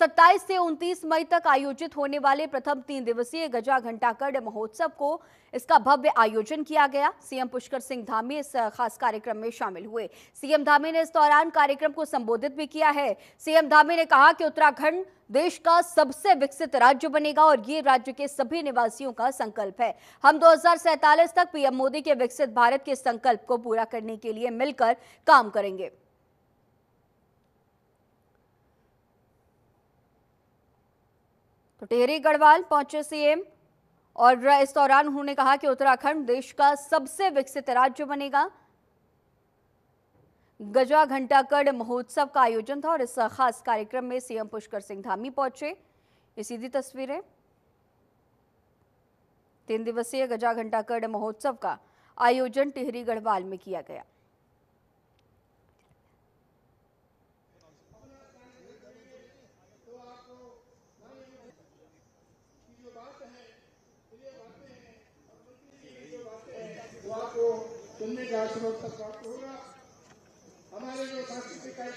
27 से 29 मई तक आयोजित होने वाले प्रथम 3 दिवसीय गजा घंटाकड़ महोत्सव को इसका भव्य आयोजन किया गया। सीएम पुष्कर सिंह धामी इस खास कार्यक्रम में शामिल हुए। सीएम धामी ने इस दौरान कार्यक्रम को संबोधित भी किया है। सीएम धामी ने कहा कि उत्तराखंड देश का सबसे विकसित राज्य बनेगा और ये राज्य के सभी निवासियों का संकल्प है। हम 2047 तक पीएम मोदी के विकसित भारत के संकल्प को पूरा करने के लिए मिलकर काम करेंगे। तो टिहरी गढ़वाल पहुंचे सीएम और इस दौरान उन्होंने कहा कि उत्तराखंड देश का सबसे विकसित राज्य बनेगा। गजा घंटाकड़ महोत्सव का आयोजन था और इस खास कार्यक्रम में सीएम पुष्कर सिंह धामी पहुंचे। ये सीधी तस्वीरें। 3 दिवसीय गजा घंटाकड़ महोत्सव का आयोजन टिहरी गढ़वाल में किया गया।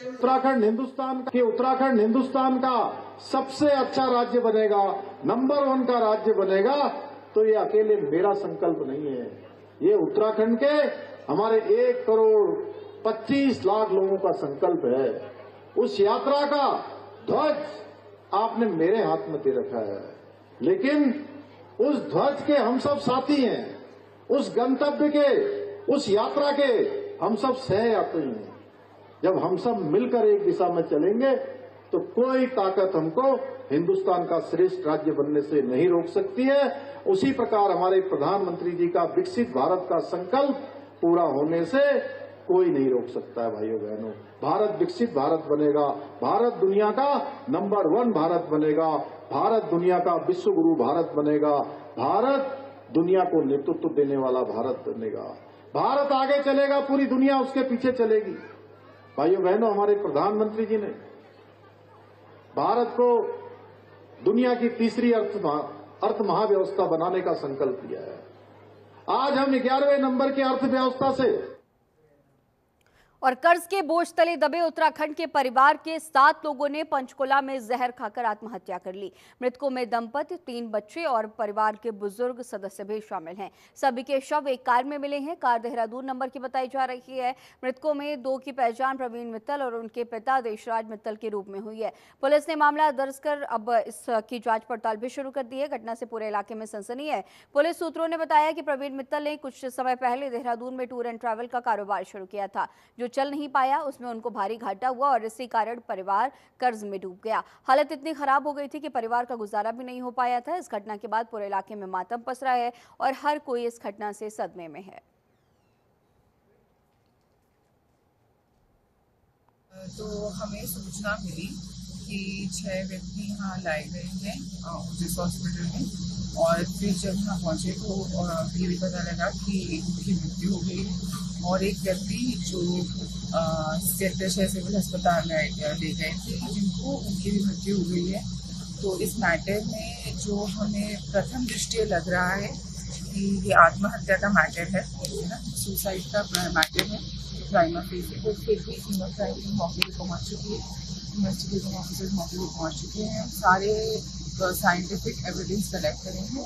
उत्तराखंड हिंदुस्तान का सबसे अच्छा राज्य बनेगा, नंबर 1 का राज्य बनेगा, तो ये अकेले मेरा संकल्प नहीं है। ये उत्तराखंड के हमारे 1 करोड़ 25 लाख लोगों का संकल्प है। उस यात्रा का ध्वज आपने मेरे हाथ में दे रखा है, लेकिन उस ध्वज के हम सब साथी हैं। उस गंतव्य के, उस यात्रा के हम सब सह यात्री हैं। जब हम सब मिलकर एक दिशा में चलेंगे तो कोई ताकत हमको हिंदुस्तान का श्रेष्ठ राज्य बनने से नहीं रोक सकती है। उसी प्रकार हमारे प्रधानमंत्री जी का विकसित भारत का संकल्प पूरा होने से कोई नहीं रोक सकता है। भाइयों बहनों, भारत विकसित भारत बनेगा, भारत दुनिया का नंबर 1 भारत बनेगा, भारत दुनिया का विश्व गुरु भारत बनेगा, भारत दुनिया को नेतृत्व देने वाला भारत बनेगा। भारत आगे चलेगा, पूरी दुनिया उसके पीछे चलेगी। भाइयों बहनों, हमारे प्रधानमंत्री जी ने भारत को दुनिया की तीसरी अर्थ महाव्यवस्था बनाने का संकल्प लिया है। आज हम 11वें नंबर की अर्थव्यवस्था से और कर्ज के बोझ तले दबे उत्तराखंड के परिवार के 7 लोगों ने पंचकुला में जहर खाकर आत्महत्या कर ली। मृतकों में दंपति, 3 बच्चे और परिवार के बुजुर्ग सदस्य भी शामिल हैं। सभी के शव एक कार में मिले हैं। कार देहरादून नंबर की बताई जा रही है। मृतकों में 2 की पहचान प्रवीण मित्तल और उनके पिता देशराज मित्तल के रूप में हुई है। पुलिस ने मामला दर्ज कर अब इसकी जांच पड़ताल भी शुरू कर दी है। घटना से पूरे इलाके में सनसनी है। पुलिस सूत्रों ने बताया कि प्रवीण मित्तल ने कुछ समय पहले देहरादून में टूर एंड ट्रैवल का कारोबार शुरू किया था, जो चल नहीं पाया। उसमें उनको भारी घाटा हुआ और इसी कारण परिवार कर्ज में डूब गया। हालत इतनी खराब हो गई थी कि परिवार का गुजारा भी नहीं हो पाया था। इस घटना के बाद पूरे इलाके में मातम पसरा है और हर कोई इस घटना से सदमे में है। तो हमें सूचना मिली कि 6 व्यक्ति यहाँ लाए गए हैं जिस हॉस्पिटल में, और फिर जब यहाँ पहुँचे तो ये भी पता लगा कि एक की मृत्यु हो गई और एक व्यक्ति जो सेक्टर 6 सिविल अस्पताल में ले गए थे, जिनको उनकी भी मृत्यु हो गई है। तो इस मैटर में जो हमें प्रथम दृष्टया लग रहा है कि ये आत्महत्या का मैटर है ना, सुसाइड का मैटर है प्राइमा फेसी। तो फिर भी सीनियर क्राइम टीम मौके पर पहुँच चुकी है, इन्वेस्टिगेटिंग ऑफिसर्स मौके पर पहुँच चुके हैं, सारे साइंटिफिक एविडेंस कलेक्ट करेंगे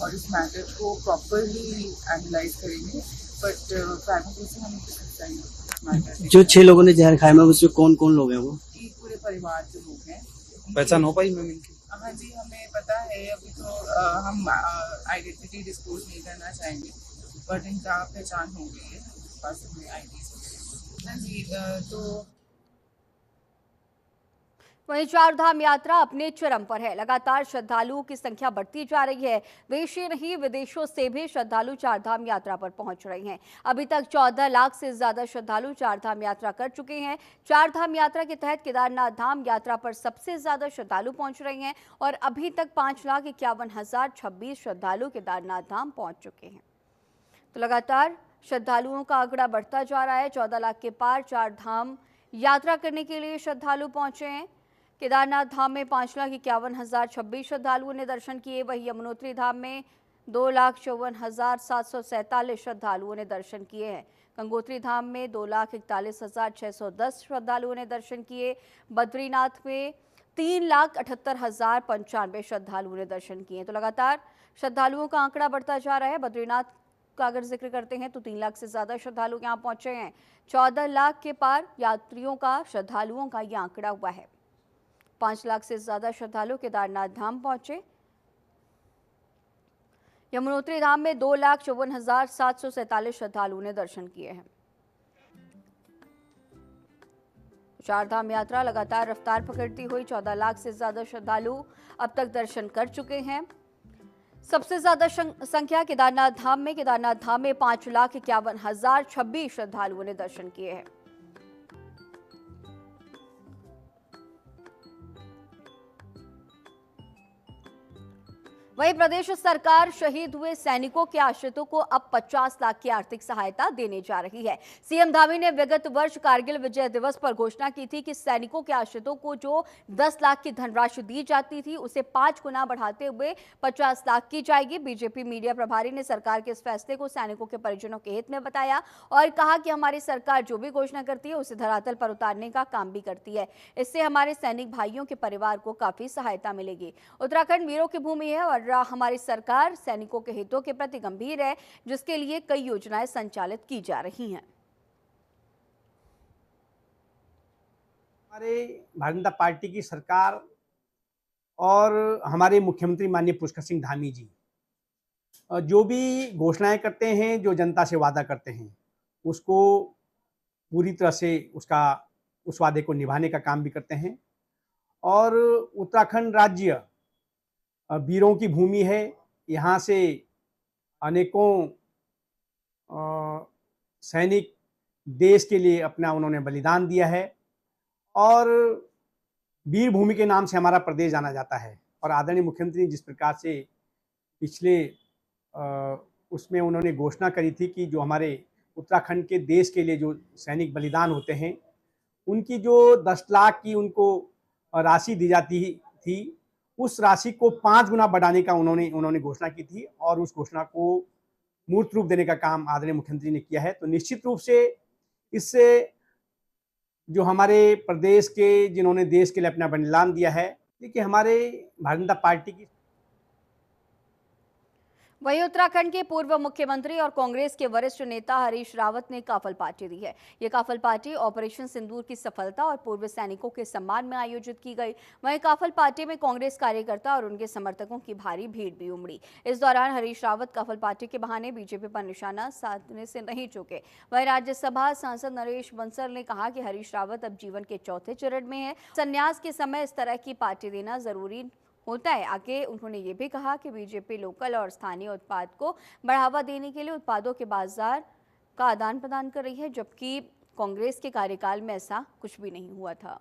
और इस मैटर को प्रॉपरली एनालाइज करेंगे। बट प्राइमा फेसी हमें मैटर जो 6 लोगों ने जहर खाया, उसमें कौन कौन लोग हैं? वो पूरे परिवार के लोग हैं। पहचान हो पाई मैम इनकी? हाँ जी, हमें पता है। अभी तो हम आइडेंटिटी डिस्क्लोज नहीं करना चाहेंगे, बट इनका पहचान हो गई है, पास में आईडी से। हाँ जी, तो वहीं चारधाम यात्रा अपने चरम पर है। लगातार श्रद्धालुओं की संख्या बढ़ती जा रही है। देश ही नहीं, विदेशों से भी श्रद्धालु चारधाम यात्रा पर पहुंच रहे हैं। अभी तक 14 लाख से ज्यादा श्रद्धालु चारधाम यात्रा कर चुके हैं। चारधाम यात्रा के तहत केदारनाथ धाम यात्रा पर सबसे ज्यादा श्रद्धालु पहुंच रहे हैं और अभी तक 5,51,026 श्रद्धालु केदारनाथ धाम पहुंच चुके हैं। तो लगातार श्रद्धालुओं का आंकड़ा बढ़ता जा रहा है। 14 लाख के पार चारधाम यात्रा करने के लिए श्रद्धालु पहुंचे हैं। केदारनाथ धाम में 5,51,026 श्रद्धालुओं ने दर्शन किए। वहीं यमुनोत्री धाम में 2,54,747 श्रद्धालुओं ने दर्शन किए हैं। गंगोत्री धाम में 2,41,610 श्रद्धालुओं ने दर्शन किए। बद्रीनाथ में 3,78,095 श्रद्धालुओं ने दर्शन किए। तो लगातार श्रद्धालुओं का आंकड़ा बढ़ता जा रहा है। बद्रीनाथ का अगर जिक्र करते हैं तो 3 लाख से ज्यादा श्रद्धालु यहां पहुंचे हैं। 14 लाख के पार यात्रियों का, श्रद्धालुओं का यह आंकड़ा हुआ है। 5 लाख से ज्यादा श्रद्धालु केदारनाथ धाम पहुंचे। यमुनोत्री धाम में 2,54,747 श्रद्धालुओं ने दर्शन किए हैं। चारधाम यात्रा लगातार रफ्तार पकड़ती हुई 14 लाख से ज्यादा श्रद्धालु अब तक दर्शन कर चुके हैं। सबसे ज्यादा संख्या केदारनाथ धाम में 5,51,56 श्रद्धालुओं ने दर्शन किए हैं। वहीं प्रदेश सरकार शहीद हुए सैनिकों के आश्रितों को अब 50 लाख की आर्थिक सहायता देने जा रही है। सीएम धामी ने विगत वर्ष कारगिल विजय दिवस पर घोषणा की थी कि सैनिकों के आश्रितों को जो 10 लाख की धनराशि दी जाती थी उसे 5 गुना बढ़ाते हुए 50 लाख की जाएगी। बीजेपी मीडिया प्रभारी ने सरकार के इस फैसले को सैनिकों के परिजनों के हित में बताया और कहा कि हमारी सरकार जो भी घोषणा करती है उसे धरातल पर उतारने का काम भी करती है। इससे हमारे सैनिक भाइयों के परिवार को काफी सहायता मिलेगी। उत्तराखंड वीरों की भूमि है और हमारी सरकार सैनिकों के हितों के प्रति गंभीर है, जिसके लिए कई योजनाएं संचालित की जा रही हैं। हमारे भारतीय जनता पार्टी की सरकार और हमारे मुख्यमंत्री माननीय पुष्कर सिंह धामी जी जो भी घोषणाएं करते हैं, जो जनता से वादा करते हैं, उसको पूरी तरह से उस वादे को निभाने का काम भी करते हैं। और उत्तराखंड राज्य वीरों की भूमि है। यहाँ से अनेकों सैनिक देश के लिए अपना उन्होंने बलिदान दिया है और वीर भूमि के नाम से हमारा प्रदेश जाना जाता है। और आदरणीय मुख्यमंत्री जिस प्रकार से पिछले उसमें उन्होंने घोषणा करी थी कि जो हमारे उत्तराखंड के देश के लिए जो सैनिक बलिदान होते हैं उनकी जो 10 लाख की उनको राशि दी जाती थी, उस राशि को 5 गुना बढ़ाने का उन्होंने घोषणा की थी और उस घोषणा को मूर्त रूप देने का काम आदरणीय मुख्यमंत्री ने किया है। तो निश्चित रूप से इससे जो हमारे प्रदेश के जिन्होंने देश के लिए अपना बलिदान दिया है, देखिए हमारे भारतीय जनता पार्टी की। वहीं उत्तराखंड के पूर्व मुख्यमंत्री और कांग्रेस के वरिष्ठ नेता हरीश रावत ने काफल पार्टी दी है। ये काफल पार्टी ऑपरेशन सिंदूर की सफलता और पूर्व सैनिकों के सम्मान में आयोजित की गई। वहीं काफल पार्टी में कांग्रेस कार्यकर्ता और उनके समर्थकों की भारी भीड़ भी उमड़ी। इस दौरान हरीश रावत काफल पार्टी के बहाने बीजेपी पर निशाना साधने से नहीं चूके। वहीं राज्यसभा सांसद नरेश बंसल ने कहा कि हरीश रावत अब जीवन के चौथे चरण में है। संन्यास के समय इस तरह की पार्टी देना जरूरी होता है। आगे उन्होंने ये भी कहा कि बीजेपी लोकल और स्थानीय उत्पाद को बढ़ावा देने के लिए उत्पादों के बाजार का आदान प्रदान कर रही है, जबकि कांग्रेस के कार्यकाल में ऐसा कुछ भी नहीं हुआ था।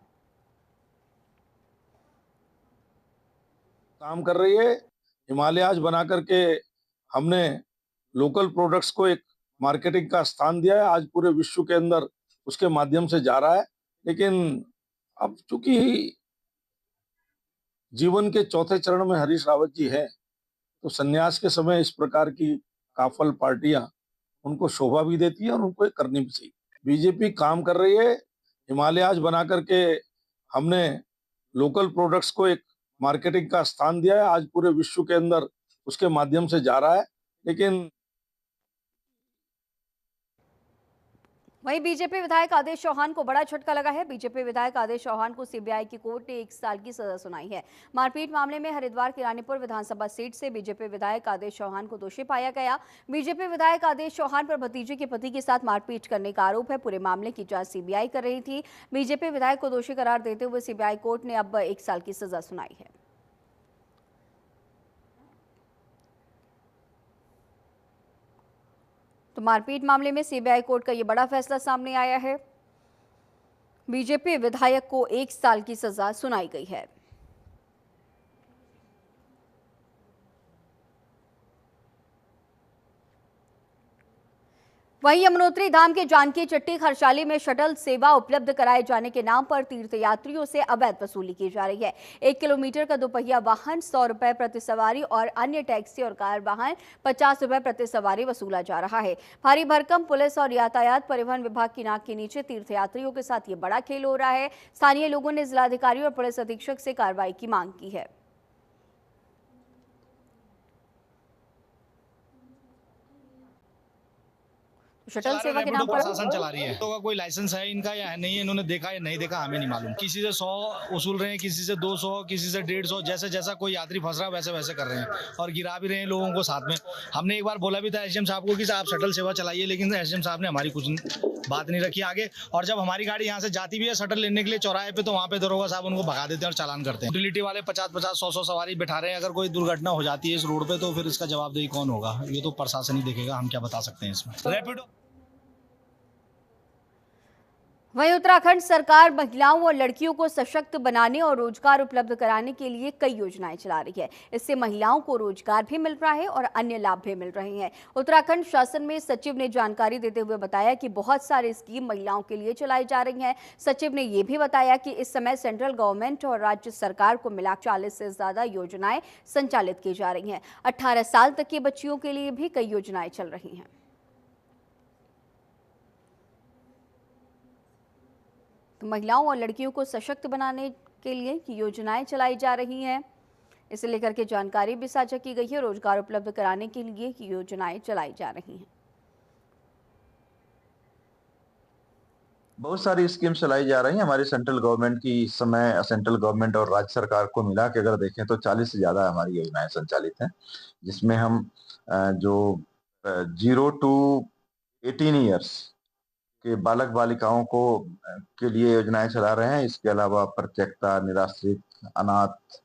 काम कर रही है। हिमालयाज बना करके हमने लोकल प्रोडक्ट्स को एक मार्केटिंग का स्थान दिया है। आज पूरे विश्व के अंदर उसके माध्यम से जा रहा है। लेकिन अब चूंकि जीवन के चौथे चरण में हरीश रावत जी है, तो संन्यास के समय इस प्रकार की काफल पार्टियां उनको शोभा भी देती है और उनको करनी भी चाहिए। बीजेपी काम कर रही है। हिमालयाज बना करके हमने लोकल प्रोडक्ट्स को एक मार्केटिंग का स्थान दिया है। आज पूरे विश्व के अंदर उसके माध्यम से जा रहा है। लेकिन वहीं बीजेपी विधायक आदेश चौहान को बड़ा झटका लगा है। बीजेपी विधायक आदेश चौहान को सीबीआई की कोर्ट ने 1 साल की सजा सुनाई है। मारपीट मामले में हरिद्वार की रानीपुर विधानसभा सीट से बीजेपी विधायक आदेश चौहान को दोषी पाया गया। बीजेपी विधायक आदेश चौहान पर भतीजे के पति के साथ मारपीट करने का आरोप है। पूरे मामले की जांच सीबीआई कर रही थी। बीजेपी विधायक को दोषी करार देते हुए सीबीआई कोर्ट ने अब 1 साल की सजा सुनाई है। तो मारपीट मामले में सीबीआई कोर्ट का यह बड़ा फैसला सामने आया है। बीजेपी विधायक को 1 साल की सजा सुनाई गई है। वहीं यमुनोत्री धाम के जानकी चट्टी खरसाली में शटल सेवा उपलब्ध कराए जाने के नाम पर तीर्थयात्रियों से अवैध वसूली की जा रही है। 1 किलोमीटर का दोपहिया वाहन 100 रुपए प्रति सवारी और अन्य टैक्सी और कार वाहन 50 रुपए प्रति सवारी वसूला जा रहा है। भारी भरकम पुलिस और यातायात परिवहन विभाग की नाक के नीचे तीर्थयात्रियों के साथ ये बड़ा खेल हो रहा है। स्थानीय लोगों ने जिलाधिकारी और पुलिस अधीक्षक से कार्रवाई की मांग की है। शटल सेवा के नाम पर प्रशासन चला रही है, तो का कोई लाइसेंस है इनका या नहीं है, इन्होंने देखा या नहीं देखा हमें नहीं मालूम। किसी से 100 वसूल रहे हैं, किसी से 200, किसी से 150, जैसे जैसा कोई यात्री फंस रहा है वैसे वैसे कर रहे हैं और गिरा भी रहे हैं लोगों को साथ में। हमने एक बार बोला भी था एसडीएम साहब को कि आप शटल सेवा चलाइए, लेकिन एसडीएम साहब ने हमारी कुछ बात नहीं रखी आगे। और जब हमारी गाड़ी यहाँ से जाती भी है शटल लेने के लिए चौराहे पे, तो वहाँ पे दरोगा साहब उनको भगा देते हैं और चालान करते हैं। यूटिलिटी वाले 50-50, 100-100 सवारी बैठा रहे हैं। अगर कोई दुर्घटना हो जाती है इस रोड पे तो फिर इसका जवाबदेही कौन होगा? ये तो प्रशासन ही देखेगा, हम क्या बता सकते हैं इसमें। रैपिडो वहीं उत्तराखंड सरकार महिलाओं और लड़कियों को सशक्त बनाने और रोजगार उपलब्ध कराने के लिए कई योजनाएं चला रही है। इससे महिलाओं को रोजगार भी मिल रहा है और अन्य लाभ भी मिल रहे हैं। उत्तराखंड शासन में सचिव ने जानकारी देते हुए बताया कि बहुत सारी स्कीम महिलाओं के लिए चलाई जा रही हैं। सचिव ने यह भी बताया कि इस समय सेंट्रल गवर्नमेंट और राज्य सरकार को मिला 40 से ज्यादा योजनाएं संचालित की जा रही हैं। 18 साल तक की बच्चियों के लिए भी कई योजनाएं चल रही हैं। तो महिलाओं और लड़कियों को सशक्त बनाने के लिए योजनाएं चलाई जा रही हैं। इसे लेकर के जानकारी भी साझा की गई है। रोजगार उपलब्ध कराने के लिए योजनाएं चलाई जा रही हैं। बहुत सारी स्कीम चलाई जा रही हैं हमारी सेंट्रल गवर्नमेंट की। इस समय सेंट्रल गवर्नमेंट और राज्य सरकार को मिला के अगर देखें तो 40 से ज्यादा हमारी योजनाएं संचालित हैं, जिसमें हम जो 0 to 18 ईयर्स के बालक बालिकाओं को के लिए योजनाएं चला रहे हैं। इसके अलावा परित्यक्ता, निराश्रित, अनाथ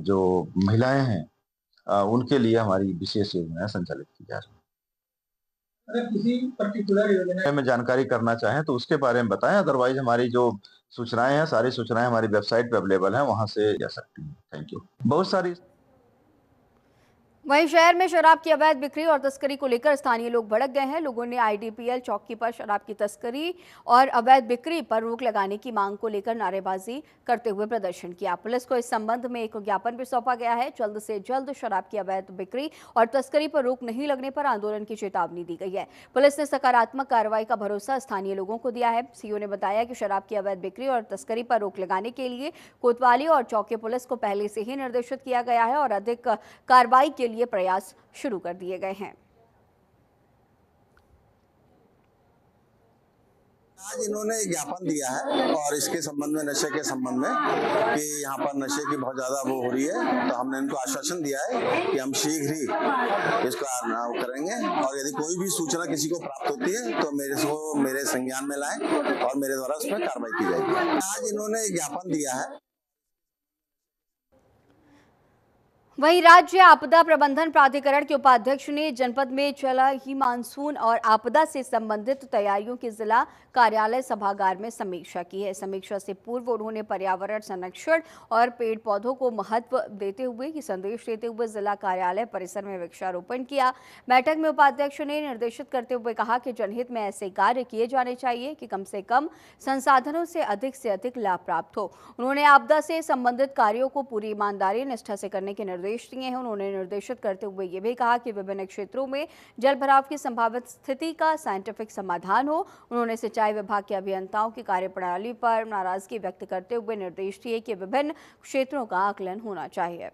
जो महिलाएं हैं उनके लिए हमारी विशेष योजनाएं संचालित की जा रही हैं। अगर किसी पर्टिकुलर योजना में जानकारी करना चाहें तो उसके बारे में बताएं, अदरवाइज हमारी जो सूचनाएं हैं सारी सूचनाएं हमारी वेबसाइट पे अवेलेबल हैं, वहां से जा सकती हैं। Thank you. बहुत सारी। वहीं शहर में शराब की अवैध बिक्री और तस्करी को लेकर स्थानीय लोग भड़क गए हैं। लोगों ने आईडीपीएल चौकी पर शराब की तस्करी और अवैध बिक्री पर रोक लगाने की मांग को लेकर नारेबाजी करते हुए प्रदर्शन किया। पुलिस को इस संबंध में एक ज्ञापन भी सौंपा गया है। जल्द से जल्द शराब की अवैध बिक्री और तस्करी पर रोक नहीं लगने पर आंदोलन की चेतावनी दी गई है। पुलिस ने सकारात्मक कार्रवाई का भरोसा स्थानीय लोगों को दिया है। सीओ ने बताया कि शराब की अवैध बिक्री और तस्करी पर रोक लगाने के लिए कोतवाली और चौकी पुलिस को पहले से ही निर्देशित किया गया है और अधिक कार्रवाई के लिए प्रयास शुरू कर दिए गए हैं। आज इन्होंने ज्ञापन दिया है और इसके संबंध में, नशे के संबंध में, कि यहाँ पर नशे की बहुत ज्यादा वो हो रही है, तो हमने इनको आश्वासन दिया है कि हम शीघ्र ही इसका करेंगे और यदि कोई भी सूचना किसी को प्राप्त होती है तो मेरे संज्ञान में लाएं और मेरे द्वारा उस पर कार्रवाई की जाएगी। आज इन्होंने ज्ञापन दिया है। वहीं राज्य आपदा प्रबंधन प्राधिकरण के उपाध्यक्ष ने जनपद में चला ही मानसून और आपदा से संबंधित तैयारियों की जिला कार्यालय सभागार में समीक्षा की है। समीक्षा से पूर्व उन्होंने पर्यावरण संरक्षण और पेड़ पौधों को महत्व देते हुए संदेश देते हुए जिला कार्यालय परिसर में वृक्षारोपण किया। बैठक में उपाध्यक्ष ने निर्देशित करते हुए कहा कि जनहित में ऐसे कार्य किए जाने चाहिए कि कम से कम संसाधनों से अधिक लाभ प्राप्त हो। उन्होंने आपदा से संबंधित कार्यों को पूरी ईमानदारी निष्ठा से करने के निर्देश दिए हैं। उन्होंने निर्देशित करते हुए ये भी कहा कि विभिन्न क्षेत्रों में जल भराव की संभावित स्थिति का साइंटिफिक समाधान हो। उन्होंने सिंचाई विभाग के अभियंताओं की कार्यप्रणाली पर नाराजगी व्यक्त करते हुए निर्देश दिए कि विभिन्न क्षेत्रों का आकलन होना चाहिए।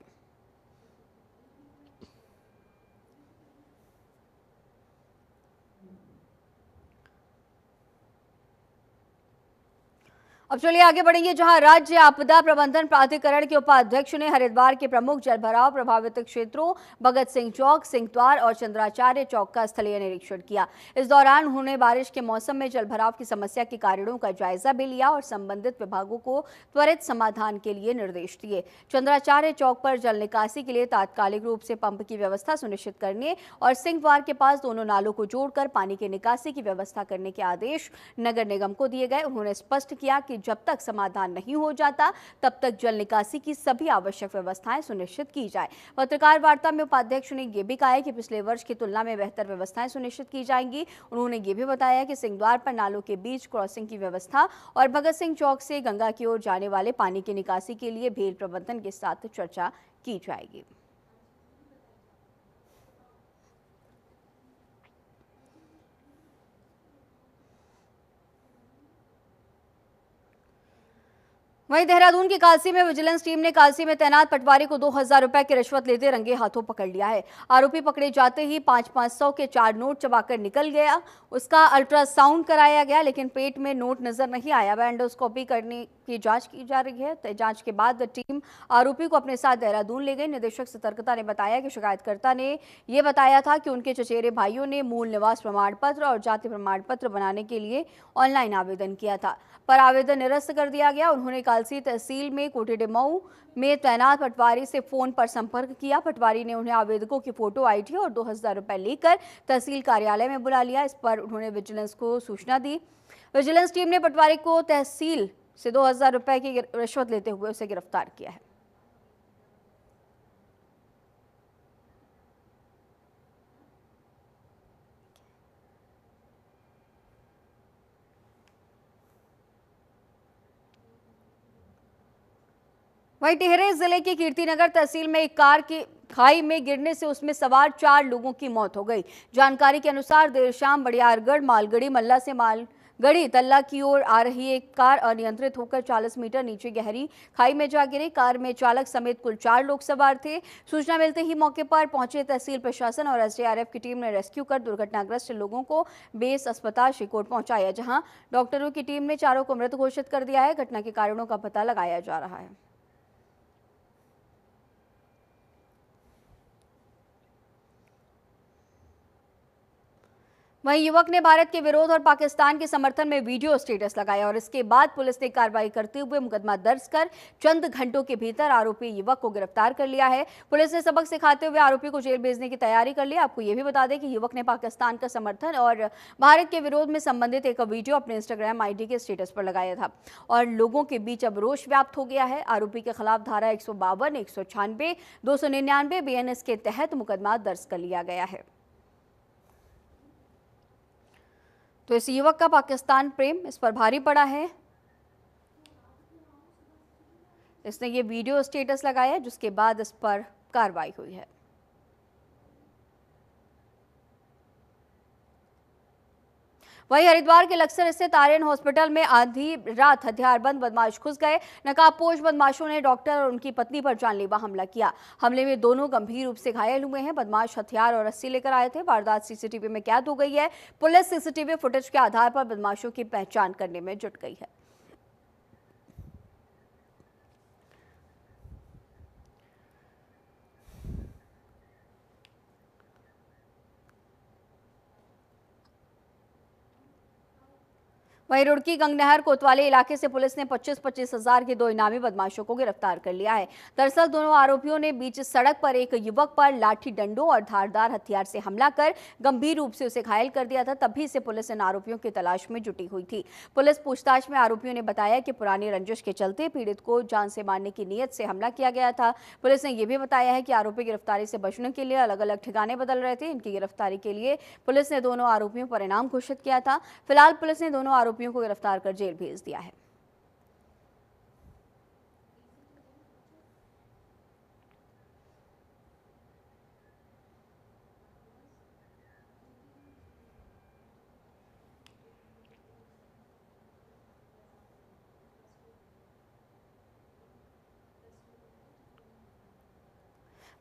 अब चलिए आगे बढ़ेंगे, जहां राज्य आपदा प्रबंधन प्राधिकरण के उपाध्यक्ष ने हरिद्वार के प्रमुख जलभराव प्रभावित क्षेत्रों भगत सिंह चौक, सिंहद्वार और चंद्राचार्य चौक का स्थलीय निरीक्षण किया। इस दौरान उन्होंने बारिश के मौसम में जलभराव की समस्या के कारणों का जायजा भी लिया और संबंधित विभागों को त्वरित समाधान के लिए निर्देश दिए। चंद्राचार्य चौक पर जल निकासी के लिए तात्कालिक रूप से पंप की व्यवस्था सुनिश्चित करने और सिंहद्वार के पास दोनों नालों को जोड़कर पानी की निकासी की व्यवस्था करने के आदेश नगर निगम को दिए गए। उन्होंने स्पष्ट किया कि जब तक समाधान नहीं हो जाता तब तक जल निकासी की सभी आवश्यक व्यवस्थाएं सुनिश्चित की जाए। पत्रकार वार्ता में उपाध्यक्ष ने यह भी कहा है कि पिछले वर्ष की तुलना में बेहतर व्यवस्थाएं सुनिश्चित की जाएंगी। उन्होंने ये भी बताया कि सिंहद्वार पर नालों के बीच क्रॉसिंग की व्यवस्था और भगत सिंह चौक से गंगा की ओर जाने वाले पानी की निकासी के लिए भेल प्रबंधन के साथ चर्चा की जाएगी। वहीं देहरादून की कालसी में विजिलेंस टीम ने कालसी में तैनात पटवारी को 2000 रुपए की रिश्वत लेते रंगे हाथों पकड़ लिया है। आरोपी पकड़े जाते ही 500-500 के 4 नोट चबाकर निकल गया। उसका अल्ट्रासाउंड कराया गया लेकिन पेट में नोट नजर नहीं आया। वह एंडोस्कोपी करने की जांच की जा रही है। जांच के बाद टीम आरोपी को अपने साथ देहरादून ले गई। निदेशक सतर्कता ने बताया कि शिकायतकर्ता ने यह बताया था कि उनके चचेरे भाइयों ने मूल निवास प्रमाण पत्र और जाति प्रमाण पत्र बनाने के लिए ऑनलाइन आवेदन किया था, पर आवेदन निरस्त कर दिया गया। उन्होंने कालसी तहसील में कोटेडेमऊ में तैनात पटवारी से फोन पर संपर्क किया। पटवारी ने उन्हें आवेदकों की फोटो, आईडी और 2000 रुपए लेकर तहसील कार्यालय में बुला लिया। इस पर उन्होंने विजिलेंस को सूचना दी। विजिलेंस टीम ने पटवारी को तहसील से 2000 रुपए की रिश्वत लेते हुए उसे गिरफ्तार किया है। वहीं टिहरी जिले के कीर्तिनगर तहसील में एक कार की खाई में गिरने से उसमें सवार 4 लोगों की मौत हो गई। जानकारी के अनुसार देर शाम बड़ियारगढ़ मालगढ़ी मल्ला से मालगढ़ी तल्ला की ओर आ रही एक कार अनियंत्रित होकर 40 मीटर नीचे गहरी खाई में जा गिरी। कार में चालक समेत कुल 4 लोग सवार थे। सूचना मिलते ही मौके पर पहुंचे तहसील प्रशासन और एसडीआरएफ की टीम ने रेस्क्यू कर दुर्घटनाग्रस्त लोगों को बेस अस्पताल शिकोट पहुंचाया, जहां डॉक्टरों की टीम ने चारों को मृत घोषित कर दिया है। घटना के कारणों का पता लगाया जा रहा है। वहीं युवक ने भारत के विरोध और पाकिस्तान के समर्थन में वीडियो स्टेटस लगाया और इसके बाद पुलिस ने कार्रवाई करते हुए मुकदमा दर्ज कर चंद घंटों के भीतर आरोपी युवक को गिरफ्तार कर लिया है। पुलिस ने सबक सिखाते हुए आरोपी को जेल भेजने की तैयारी कर ली। आपको यह भी बता दें कि युवक ने पाकिस्तान का समर्थन और भारत के विरोध में संबंधित एक वीडियो अपने इंस्टाग्राम आईडी के स्टेटस पर लगाया था और लोगों के बीच अब रोष व्याप्त हो गया है। आरोपी के खिलाफ धारा 152, 196, 299 BNS के तहत मुकदमा दर्ज कर लिया गया है। तो इस युवक का पाकिस्तान प्रेम इस पर भारी पड़ा है। इसने ये वीडियो स्टेटस लगाया जिसके बाद इस पर कार्रवाई हुई है। वहीं हरिद्वार के लक्सर स्थित आर्यन हॉस्पिटल में आधी रात हथियारबंद बदमाश घुस गए। नकाबपोश बदमाशों ने डॉक्टर और उनकी पत्नी पर जानलेवा हमला किया। हमले में दोनों गंभीर रूप से घायल हुए हैं। बदमाश हथियार और रस्सी लेकर आए थे। वारदात सीसीटीवी में कैद हो गई है। पुलिस सीसीटीवी फुटेज के आधार पर बदमाशों की पहचान करने में जुट गई है। वहीं रुड़की गंगनहर कोतवाली इलाके से पुलिस ने 25-25 हजार के 2 इनामी बदमाशों को गिरफ्तार कर लिया है। दरअसल दोनों आरोपियों ने बीच सड़क पर एक युवक पर लाठी डंडों और धारदार हथियार से हमला कर गंभीर रूप से उसे घायल कर दिया था। तभी से पुलिस इन आरोपियों की तलाश में जुटी हुई थी। पुलिस पूछताछ में आरोपियों ने बताया कि पुरानी रंजिश के चलते पीड़ित को जान से मारने की नीयत से हमला किया गया था। पुलिस ने यह भी बताया है कि आरोपी गिरफ्तारी से बचने के लिए अलग अलग ठिकाने बदल रहे थे। इनकी गिरफ्तारी के लिए पुलिस ने दोनों आरोपियों पर इनाम घोषित किया था। फिलहाल पुलिस ने दोनों आरोपियों को गिरफ्तार कर जेल भेज दिया है।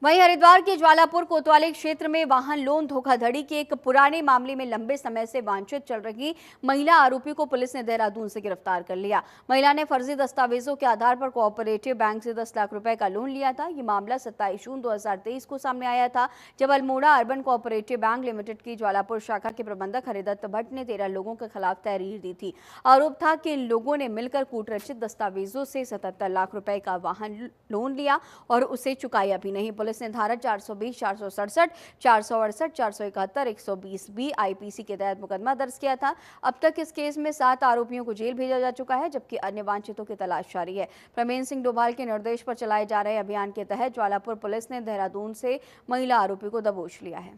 वहीं हरिद्वार के ज्वालापुर कोतवाली क्षेत्र में वाहन लोन धोखाधड़ी के एक पुराने मामले में लंबे समय से वांछित चल रही महिला आरोपी को पुलिस ने देहरादून से गिरफ्तार कर लिया। महिला ने फर्जी दस्तावेजों के आधार पर कोऑपरेटिव बैंक से 10 लाख रुपए का लोन लिया था। ये मामला 27 जून 2023 को सामने आया था, जब Almora urban cooperative bank limited की ज्वालापुर शाखा के प्रबंधक हरिदत्त भट्ट ने 13 लोगों के खिलाफ तहरीर दी थी। आरोप था कि इन लोगों ने मिलकर कूटरचित दस्तावेजों से 77 लाख रुपए का वाहन लोन लिया और उसे चुकाया भी नहीं। पुलिस ने धारा 420, 467, 468, 471, 120B IPC के तहत मुकदमा दर्ज किया था। अब तक इस केस में 7 आरोपियों को जेल भेजा जा चुका है, जबकि अन्य वांछितों की तलाश जारी है। प्रवीण सिंह डोभाल के निर्देश पर चलाए जा रहे अभियान के तहत ज्वालापुर पुलिस ने देहरादून से महिला आरोपी को दबोच लिया है।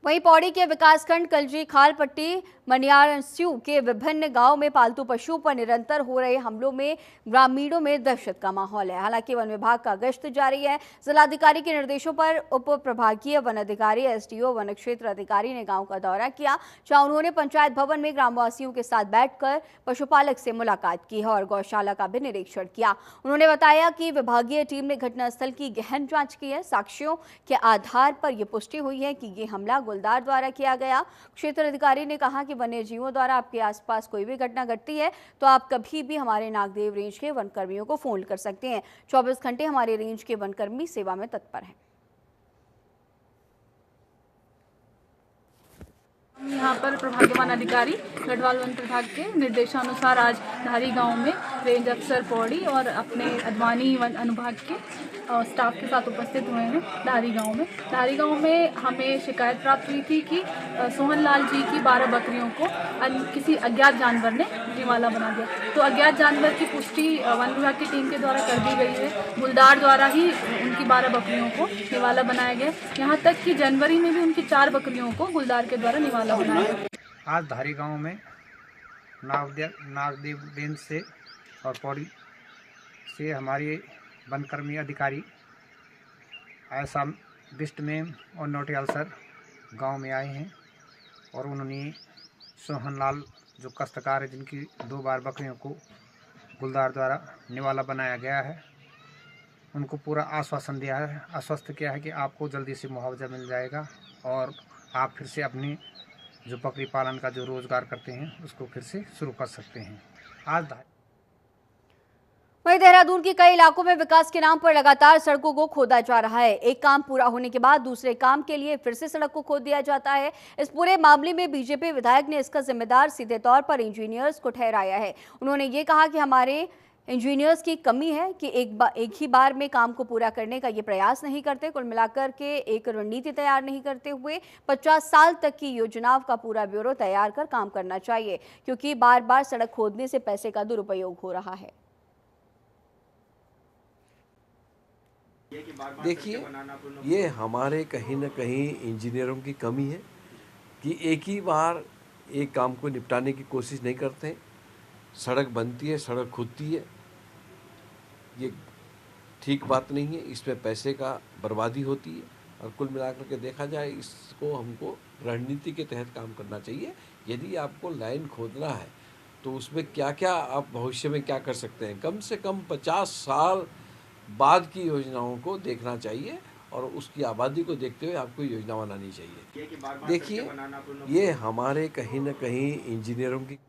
वहीं पौड़ी के विकासखंड कलजी, खालपट्टी, मनियारस्यू के विभिन्न गांवों में पालतू पशुओं पर निरंतर हो रहे हमलों में ग्रामीणों में दहशत का माहौल है। हालांकि वन विभाग का गश्त जारी है। जिलाधिकारी के निर्देशों पर उप प्रभागीय वन अधिकारी, SDO, वन क्षेत्र अधिकारी ने गांव का दौरा किया, जहां उन्होंने पंचायत भवन में ग्रामवासियों के साथ बैठकर पशुपालक से मुलाकात की है और गौशाला का भी निरीक्षण किया। उन्होंने बताया कि विभागीय टीम ने घटनास्थल की गहन जाँच की है। साक्ष्यों के आधार पर यह पुष्टि हुई है कि ये हमला गुलदार द्वारा किया गया। क्षेत्र अधिकारी ने कहा कि वन्य जीवों द्वारा आपके आसपास कोई भी घटना घटती है तो आप कभी भी हमारे नागदेव रेंज के वन कर्मियों को फोन कर सकते हैं। 24 घंटे हमारे रेंज के वन कर्मी सेवा में तत्पर हैं। यहाँ पर प्रभागवान अधिकारी गढ़वाल वन प्रभाग के निर्देशानुसार आज धारी गांव में रेंज अफसर पौड़ी और अपने अडवाणी वन अनुभाग के स्टाफ के साथ उपस्थित हुए हैं। धारी गांव में हमें शिकायत प्राप्त हुई थी कि सोहनलाल जी की 12 बकरियों को किसी अज्ञात जानवर ने निवाला बना दिया। तो अज्ञात जानवर की पुष्टि वन विभाग की टीम के द्वारा कर दी गई है। गुलदार द्वारा ही उनकी 12 बकरियों को निवाला बनाया गया। यहाँ तक कि जनवरी में भी उनकी 4 बकरियों को गुलदार के द्वारा निवाला बनाया गया। आज धारी गांव में नागदेव रेंज से और पौड़ी से हमारे वनकर्मी अधिकारी ऐसा बिस्ट मैम और नोटियाल सर गांव में आए हैं और उन्होंने सोहनलाल जो काश्तकार है जिनकी 2 बार बकरियों को गुलदार द्वारा निवाला बनाया गया है, उनको पूरा आश्वासन दिया है, आश्वस्त किया है कि आपको जल्दी से मुआवजा मिल जाएगा और आप फिर से अपनी जो बकरी पालन का जो रोज़गार करते हैं उसको फिर से शुरू कर सकते हैं। आज वहीं देहरादून के कई इलाकों में विकास के नाम पर लगातार सड़कों को खोदा जा रहा है। एक काम पूरा होने के बाद दूसरे काम के लिए फिर से सड़क को खोद दिया जाता है। इस पूरे मामले में बीजेपी विधायक ने इसका जिम्मेदार सीधे तौर पर इंजीनियर्स को ठहराया है। उन्होंने ये कहा कि हमारे इंजीनियर्स की कमी है कि एक ही बार में काम को पूरा करने का ये प्रयास नहीं करते। कुल मिलाकर के एक रणनीति तैयार नहीं करते हुए 50 साल तक की योजनाओं का पूरा ब्यौरा तैयार कर काम करना चाहिए, क्योंकि बार बार सड़क खोदने से पैसे का दुरुपयोग हो रहा है। देखिए, ये हमारे कहीं ना कहीं इंजीनियरों की कमी है कि एक ही बार एक काम को निपटाने की कोशिश नहीं करते। सड़क बनती है, सड़क खुदती है, ये ठीक बात नहीं है। इसमें पैसे का बर्बादी होती है और कुल मिलाकर के देखा जाए इसको हमको रणनीति के तहत काम करना चाहिए। यदि आपको लाइन खोदना है तो उसमें क्या क्या आप भविष्य में क्या कर सकते हैं, कम से कम 50 साल बाद की योजनाओं को देखना चाहिए और उसकी आबादी को देखते हुए आपको योजना बनानी चाहिए। देखिए, ये हमारे कहीं ना कहीं इंजीनियरों की